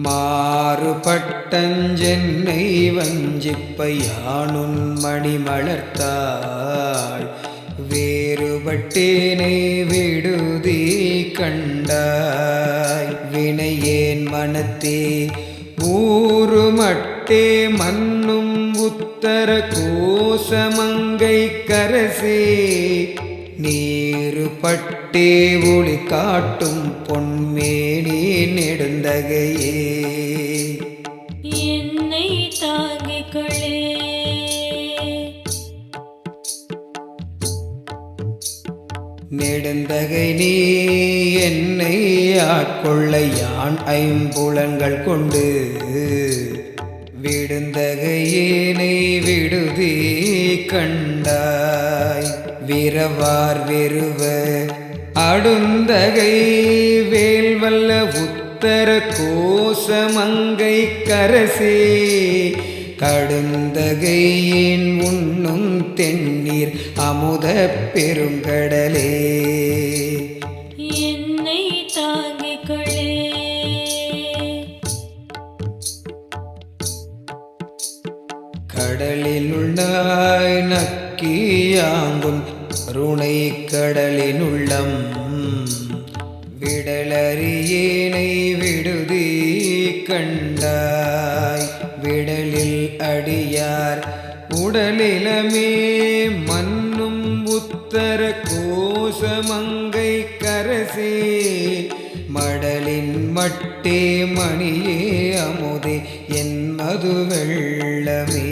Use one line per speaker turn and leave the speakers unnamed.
மாறுபட்டஞ்சென்னை வஞ்சிப்பை யானுன் மணிமலர்த்தாள் வேறுபட்டேனை விடுதி கண்டாய். வினையேன் மனத்தே ஊறுமட்டே மன்னும் உத்தர கோசமங்கை கரசே நீருபட்டே ஒளி காட்டும் பொன்மேனி நெடுந்தகையே
என்னை தாங்கிக்களே.
நெடுந்தகை நீ என்னை ஆட்கொள்ள யான் ஐம்புலன்கள் கொண்டு விடுந்தகையேனை விடுதி கண்டாய். விரவார் வெறுவ அடுந்தகை வேல்வல்ல உத்தர கோசமங்கை கரசே கடுந்தகையின் உண்ணும் தென்னீர் அமுத பெருங்கடலே
என்னை தாங்கிக்களே.
கடலினுள்ளாய் நக்கியாங்கும் கருணை கடலினுள்ளம் விடலறியேனை விடுதி கண்டாய். விடலில் அடியார் உடலிலமே மன்னும் உத்தர கோசமங்கை கரசே மடலின் மட்டே மணியே அமுதே என் மது வெள்ளமே.